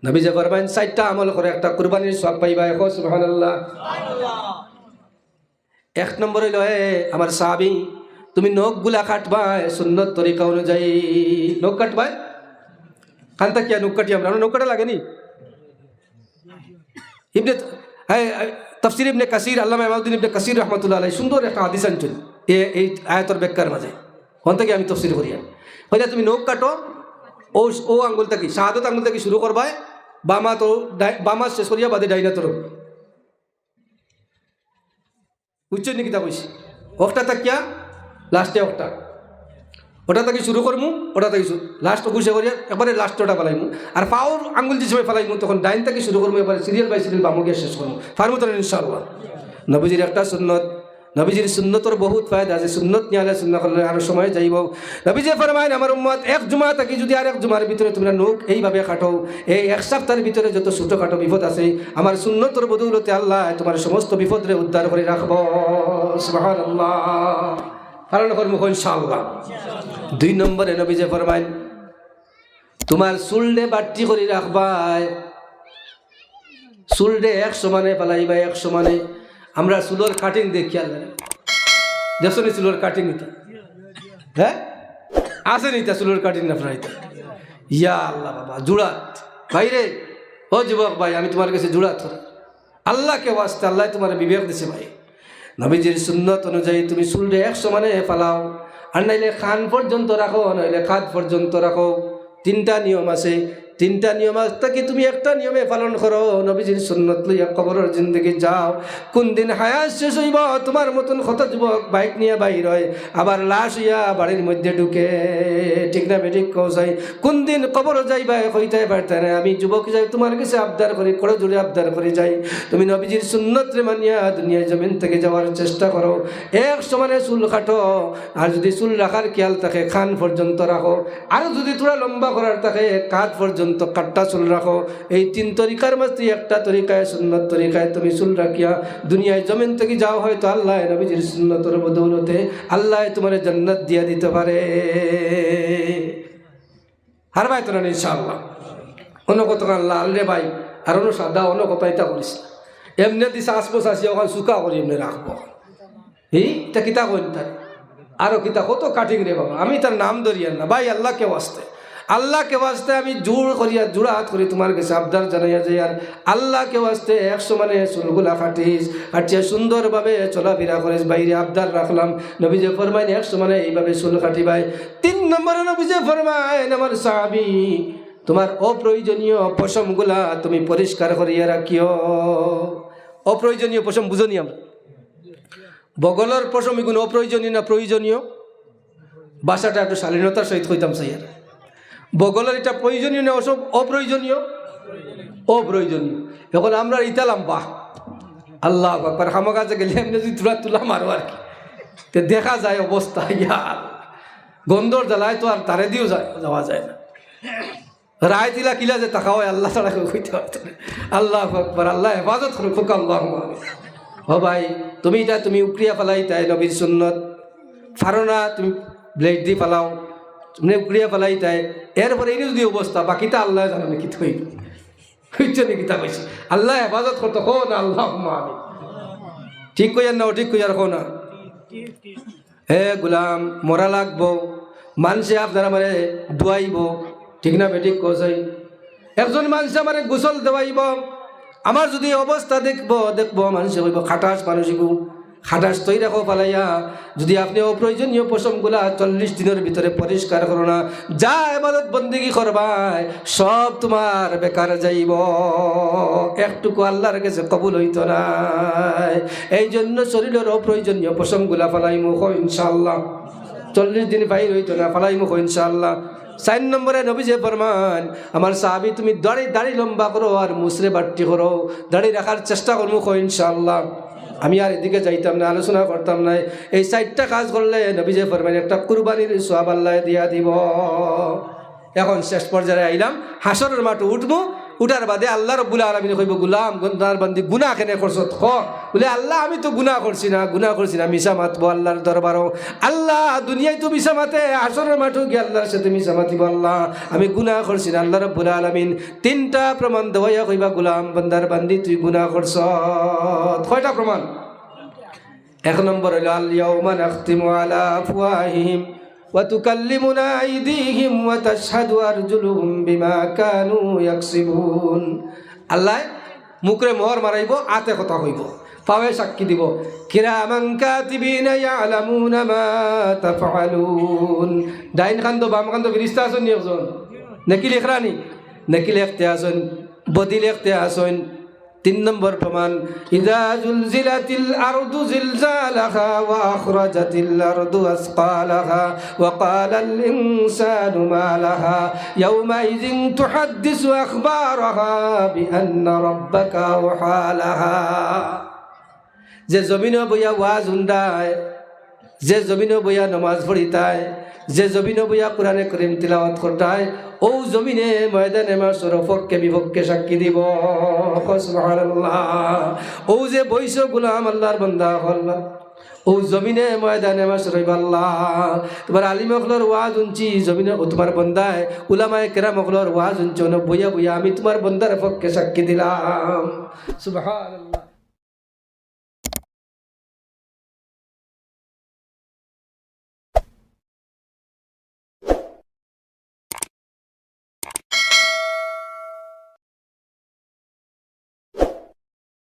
নবী যে ফরমাইন 4টা আমল করে একটা কুরবানির সওয়াব পাইবা। এখন সুবহানাল্লাহ। 1 নম্বর হইল আমার সাহাবী, তুমি নখগুলা কাটবা সুন্নত তরিকা অনুযায়ী। নখ কাটবা কান্তা কিয়া নখ কাটি আমরা নখ কাটা লাগেনি। ইবনে তাফসীর ইবনে কাসির আল্লামা ইমামউদ্দিন ইবনে কাসির রাহমাতুল্লাহ আলাইহি সুন্দর একটা হাদিস আনছেন এই আয়াতের ব্যাখ্যার মাঝে। কোন থেকে আমি তাফসীর করি হইলে তুমি নখ কাটো ও আঙ্গুল থেকে শাহাদত আঙ্গুল থেকে শুরু করবা, বামা তো বামা শেষ করিয়া বাদে ডাইনা তোর বুঝছো নি কিতা কইছি। একটা থাকিয়া লাস্টে একটা ওটা থেকে শুরু করমু, ওটা থেকে লাস্ট ঘুষে করিয়া একবারে লাস্টটা ফেলাইমু। আর পাওয়ার আঙ্গুল যে সময় ফেলাইমু তখন ডাইন থেকে শুরু করমু, এবারে সিরিয়াল বাই সিরিয়াল বামু গিয়ে শেষ করমু। ফার্মু তো ইনশাআল্লাহ। নবীজির একটা সুন্নত, নবীজির সুন্নতর বহুত ফায়দা আছে। সুন্নত নিয়ে সুন্না করলে আরো সময় যাইব। নবীজি ফরমাইন আমার উম্মত এক জুমা থাকি যদি আর এক জুমার ভিতরে তোমরা নখ এইভাবে কাটো, এই এক সপ্তাহের ভিতরে যত ছোট খাটো বিপদ আছে আমার সুন্নতর বদৌলতে আল্লাহ তোমার সমস্ত বিপদরে উদ্ধার করে রাখব। সুবহানাল্লাহ। পালন করবো ইনশাআল্লাহ। 2 নম্বরে নবীজি ফরমাইন তোমার চুলডে বাট্টি করে রাখবাই, চুলডে এক সমানে পালাইবা এক সমানে। আমরা চুলোর কাটিং দেখি আল্লাহ দেখছো নি চুলোর কাটিং নিতা, হ্যাঁ আছে নিতা চুলোর কাটিং আপনার ইতা। ইয়া আল্লাহ বাবা জুড়াত ভাইরে, ও যুবক ভাই আমি তোমার কাছে জুড়াত আল্লাহকে ওয়াস্তে, আল্লাহ তোমার বিবেক দিছে ভাই। নবীজির সুন্নত অনুযায়ী তুমি চুলডে এক সমানে ফালাও, আর নাইলে কান পর্যন্ত রাখো, নাইলে কাঁধ পর্যন্ত রাখো। 3টা নিয়ম আছে, 3টা নিয়ম থাকি তুমি একটা নিয়মে পালন করো। নবীজির সুন্নত লইয়া কবরের জিন্দগি যাও। কোন দিন হায়াত শেষ হইব তোমার মতন কত যুবক বাইক নিয়ে বাইর হয়, আবার লাশ হইয়া বাড়ির মধ্যে ঢুকে, ঠিক না বেঠিক কৌসাই। কোন দিন কবর যাইবা হইতে পারতে না। আমি যুবক যাই তোমার কাছে আবদার করি, করে জুড়ে আবদার করে যাই, তুমি নবীজির সুন্নত রে মানিয়া দুনিয়ায় জমিন থেকে যাওয়ার চেষ্টা করো। এক সমানে চুল কাটো, আর যদি চুল রাখার খেয়াল থাকে কান পর্যন্ত রাখো, আর যদি তোরা লম্বা করার থাকে কাঁধ পর্যন্ত কাটটা চুল রাখো। এই 3 তরিকার মধ্যে একটা তরিকায় সুন্নত তরিকায় তুমি চুল রাখিয়া দুনিয়ায় জমিন থেকে যাও, হয়তো আল্লাহ নবীজির সুন্নতের বদৌলতে আল্লাহ তোমার জান্নাত দিয়া দিতে পারে। আর ভাই তোরা ইনশাআল্লাহ অন্য কত আল্লাহ আল্লে ভাই আর অন্য সাদা অন্য কথা এটা করিস না। এমনি দিছে আশপাশ আসি ওখানে চুকা করি এমনি রাখবো। তা কিতা করি তার আরো কিতা কত কাটিং রে বাবা। আমি তার নাম ধরিয়ান না ভাই, আল্লাহকে ওয়াস্তে, আল্লাহকে ওয়াস্তে আমি জোর করিয়া জোড়া হাত করি তোমার কাছে আবদার জানাইয়া যাই। আর আল্লাহকে ওয়াস্তে 100 মানে চুলগুলা কাটিস, কাটিয়া সুন্দরভাবে চলাফেরা করিস। বাইরে আবদার রাখলাম নবীজি ফরমাইন 100 মানে এইভাবে চুল কাটিবাই। 3 নম্বরে নবীজি ফরমাইন আমার সাহাবী তোমার অপ্রয়োজনীয় পশমগুলা তুমি পরিষ্কার করিয়া রাখিও। অপ্রয়োজনীয় পশম বুঝনি আমরা, বগলের পশম এগুলো অপ্রয়োজনীয় না প্রয়োজনীয়? বাসাটা একটু শালীনতার সহিত হইতাম সাইয়ার। বগলের এটা প্রয়োজনীয় না ওসব অপ্রয়োজনীয়? অপ্রয়োজনীয়। এখন আমরা ইতালাম বাহ আল্লাহ আকবার, হামা কাছে গেলে এমনি যদি তুলা মারো আর কি দেখা যায় অবস্থা। ইয়ার গন্ধর জ্বালায় তো আর তারে দিয়েও যাওয়া যায় না। রায় দিলা কিলা যে তাকা হয় আল্লাহ তারা কইতে পারত। আল্লাহ আকবার, আল্লাহ হেফাজত করো খোক। আল্লাহ ও ভাই তুমি এটা তুমি উকরিয়া ফেলাই তাই নবীর সুন্নত ফারো না, তুমি ব্লেড দিয়ে ফেলাও, তুমি উকরিয়া ফেলাই তাই। এরপরে এই যদি অবস্থা বাকিটা আল্লাহ জানো নাকি তুই হইছে নাকি তা কইছি। আল্লাহ হেফাজত করতো কো না আল্লাহ আমি ঠিক কইয়ার না ঠিক কইয়ার কো না। হে গুলাম মরা লাগবো, মানুষে আপনারা মানে দোয়াইব, ঠিক না বেঠিক কইছাই। একজন মানুষ আমারে গোসল দেওয়াইব, আমার যদি অবস্থা দেখবো মানুষে কইব খাটাস মানুষিকু খাটাস তৈ রাখো পালাইয়া। যদি আপনি অপ্রয়োজনীয় পশমগুলা 40 দিনের ভিতরে পরিষ্কার করো না, যা ইবাদত বন্দেগী করবাই সব তোমার বেকার যাইব, একটুকু আল্লাহর কাছে কবুল হইতো না। এই জন্য শরীরের অপ্রয়োজনীয় পশমগুলা ফালাইমু ইনশাআল্লাহ। 40 দিন বাইর হইতো না, ফালাইমু ইনশাআল্লাহ। 4 নম্বরে নবীজি ফরমান আমার সাহাবী তুমি দাড়ি লম্বা করো আর মুসরে বাট্টি করো, দাড়ি রাখার চেষ্টা করবো ইনশাআল্লাহ। আমি আর এদিকে যাইতাম না, আলোচনা করতাম না। এই 4টা কাজ করলে নবীজি ফরমান একটা কুরবানির সওয়াব আল্লাহ দিয়া দিব। এখন শেষ পর্যায়ে আইলাম, হাসরের মাঠে উঠবো, উঠার বাদে আল্লাহ রব্বুল আলামিন কইব গুলাম গন্দার বান্দি গুনাহ কেনে করছত খ বলে আল্লাহ আমি তো গুনাহ করছি না মিশা মাতবো আল্লাহর দরবারও আল্লাহ দুনিয়ায় তো মিশা মাতে আসরের মাঠও গিয়ে আল্লাহর সাথে মিশা মাতিব আল্লাহ আমি গুনাহ করছি না আল্লাহ রব্বুল আলামিন তিনটা প্রমাণ দেওয়া কইবা গুলাম বান্দার বান্দি তুই গুনাহ করছ কয়টা প্রমাণ এক নম্বর হইল আল ইয়াউমা নাখতিমু আলা আফওয়াহিহিম ওয়া তুকাল্লিমুনা আইদিহিম ওয়া তাশহাদু আরজুলুহুম বিমা কানু ইয়াকসিবুন আল্লাহ মুখে মোহর মারাইব আতে কথা হইব পাওয়ে সাক্ষী দিব কিরামান কাতিবিনা ইয়ালামুনা মা তাফআলুন ডাইন খান তো বাম খান তো ফেরেশতা আছেন নি একজন নাকি লেখরানি নাকি লিখতে আছেন বদি লিখতে আছেন তিন নম্বর প্রমাণ ইযা জুলজিলাতিল আরদু জিলজালাহা ওয়া আখরাজাতিল আরদু আসকালাহা ওয়া ক্বালাল ইনসানু মা লাহা ইয়াওমা ইযিন তুহাদ্দিসু আখবারাহা বিআন্না রাব্বাকা ওয়াহালাহা যে জমিনে বইয়া ওয়াজ শুনতায় যে জমিনে বইয়া নামাজ পড়িতায় যে জমিনে বইয়া কোরআনে করিম তিলাওয়াত করতায় ও জমিনে ময়দানে মাশর পক্ষে বিপক্ষে সাক্ষী দিব সুবহানাল্লাহ ও যে বৈশ গোলাম আল্লাহর বান্দা হল ও জমিনে ময়দানে মাশর আল্লাহ তোমার আলিম হকলর ওয়াজ শুনছি জমিনে ও তোমার বান্দায় উলামায়ে কেরাম হকলর ওয়াজ শুনছো না বইয়া বইয়া আমি তোমার বান্দার পক্ষে সাক্ষী দিলাম সুবহানাল্লাহ।